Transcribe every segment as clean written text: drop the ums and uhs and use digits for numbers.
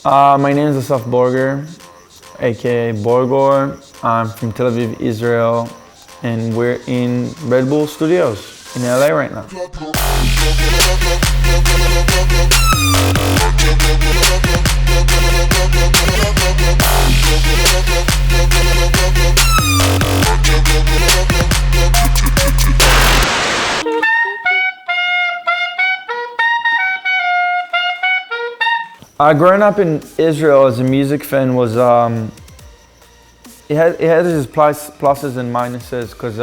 My name is Asaf Borgor, aka Borgore. I'm from Tel Aviv, Israel, and we're in Redbull Studios in LA right now. Growing up in Israel as a music fan was it had its pluses and minuses, because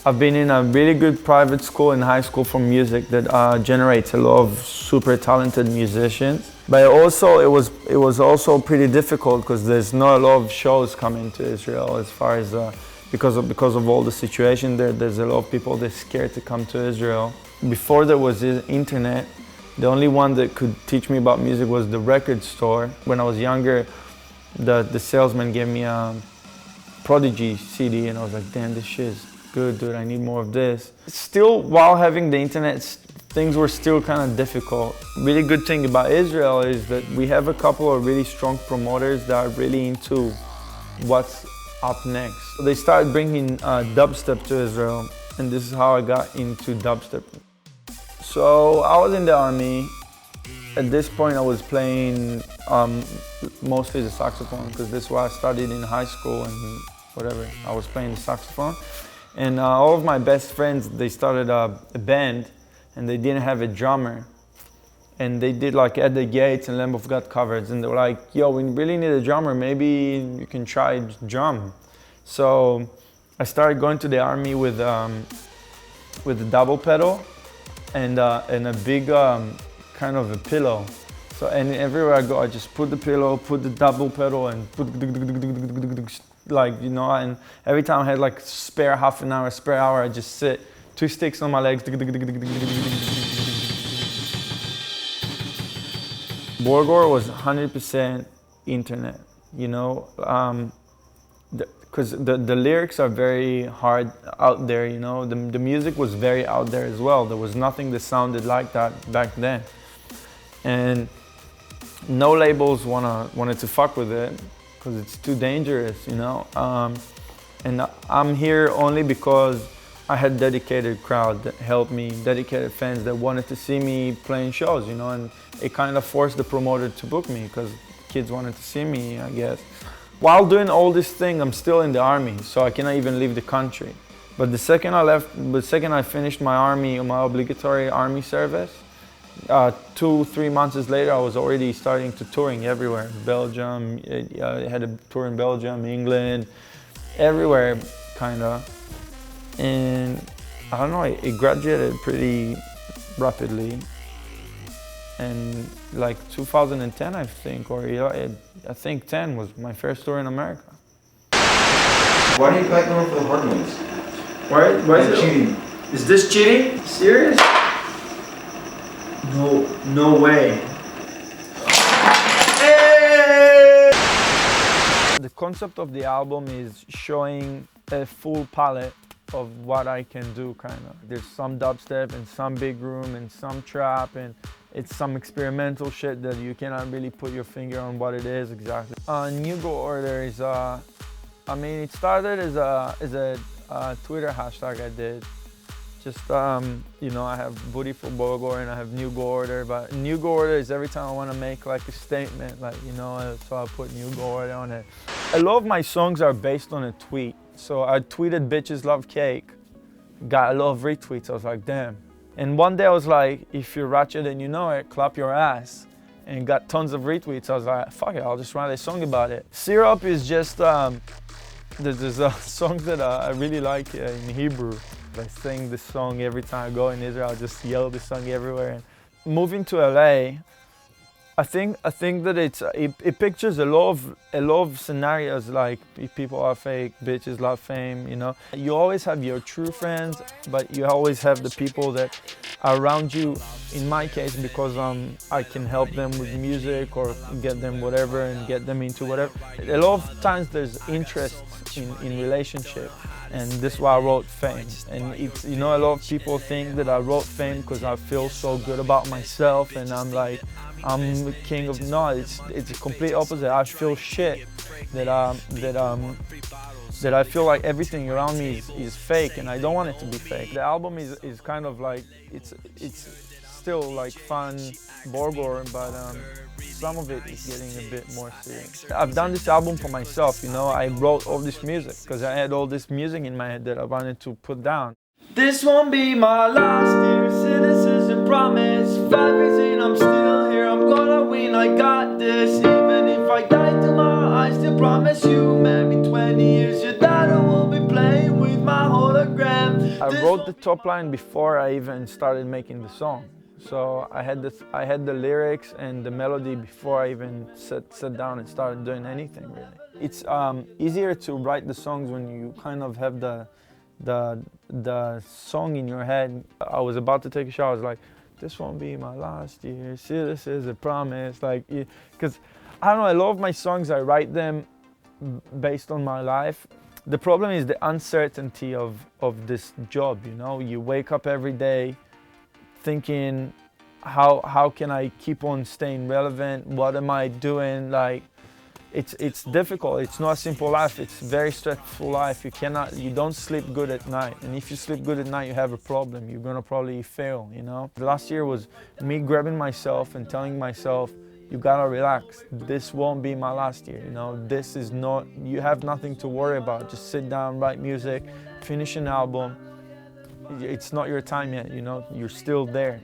I've been in a really good private school in high school for music that generates a lot of super talented musicians. But also it was also pretty difficult because there's not a lot of shows coming to Israel, as far as because of all the situation there. There's a lot of people that's scared to come to Israel. Before there was the internet, the only one that could teach me about music was the record store. When I was younger, the salesman gave me a Prodigy CD, and I was like, damn, this shit is good, dude, I need more of this. Still, while having the internet, things were still kind of difficult. Really good thing about Israel is that we have a couple of really strong promoters that are really into what's up next. So they started bringing dubstep to Israel, and this is how I got into dubstep. So I was in the army. At this point I was playing mostly the saxophone, because this is what I studied in high school and whatever. I was playing the saxophone. And all of my best friends, they started a band, and they didn't have a drummer. And they did like At the Gates and Lamb of God covers, and they were like, yo, we really need a drummer, maybe you can try drum. So I started going to the army with a double pedal and a big kind of a pillow. So, and everywhere I go, I just put the pillow, put the double pedal, and put like, you know, and every time I had like spare half an hour, spare hour, I just sit, 2 sticks on my legs. Borgore was 100% internet, you know, because the lyrics are very hard out there, you know. The music was very out there as well. There was nothing that sounded like that back then. And no labels wanted to fuck with it, because it's too dangerous, you know. And I'm here only because I had dedicated crowd that helped me, dedicated fans that wanted to see me playing shows, you know, and it kind of forced the promoter to book me, because kids wanted to see me, I guess. While doing all this thing, I'm still in the army, so I cannot even leave the country. But the second I finished my army, my obligatory army service, 2-3 months later, I was already starting to touring everywhere. Belgium, I had a tour in Belgium, England, everywhere, kinda. And I don't know, it graduated pretty rapidly. And like 2010, I think, or I think 10 was my first tour in America. Why do you like going for the hard notes? Why is it cheating? Is this cheating? Serious? No way. Hey! The concept of the album is showing a full palette of what I can do, kind of. There's some dubstep and some big room and some trap, and it's some experimental shit that you cannot really put your finger on what it is exactly. NEWGOREORDER is, I mean, it started as a Twitter hashtag I did. Just, you know, I have Booty for Borgore and I have NEWGOREORDER, but NEWGOREORDER is every time I want to make like a statement, like, you know, so I put NEWGOREORDER on it. A lot of my songs are based on a tweet. So I tweeted "Bitches Love Cake," got a lot of retweets. I was like, damn. And one day I was like, if you're ratchet and you know it, clap your ass. And got tons of retweets. I was like, fuck it, I'll just write a song about it. Syrup is just, there's a song that I really like in Hebrew. I sing this song every time I go in Israel. I just yell this song everywhere. And moving to LA, I think that it pictures a lot of scenarios, like people are fake, bitches love fame, you know. You always have your true friends, but you always have the people that are around you. In my case, because I can help them with music or get them whatever and get them into whatever. A lot of times there's interest in relationship. And this is why I wrote Fame. And it's, you know, a lot of people think that I wrote Fame because I feel so good about myself, and I'm like, I'm the king of, no, it's a complete opposite. I feel shit that I feel like everything around me is fake, and I don't want it to be fake. The album is kind of like, it's still like fun Borgore, but some of it is getting a bit more serious. I've done this album for myself, you know. I wrote all this music because I had all this music in my head that I wanted to put down. This won't be my last year, see this is a promise. 5 years in, I'm still here, I'm gonna win, I got this. Even if I die tomorrow, I still promise you, maybe 20 years, your daughter will be playing with my hologram. I wrote the top line before I even started making the song. So I had the lyrics and the melody before I even sat down and started doing anything, really. It's easier to write the songs when you kind of have the song in your head. I was about to take a shower, I was like, this won't be my last year, see this is a promise, like, because I don't know, I love my songs, I write them based on my life. The problem is the uncertainty of this job, you know. You wake up every day thinking, how can I keep on staying relevant, what am I doing, like, it's difficult. It's not a simple life. It's a very stressful life. You don't sleep good at night. And if you sleep good at night, you have a problem. You're gonna probably fail, you know? The last year was me grabbing myself and telling myself, you gotta relax. This won't be my last year, you know? This is not, you have nothing to worry about. Just sit down, write music, finish an album. It's not your time yet, you know? You're still there.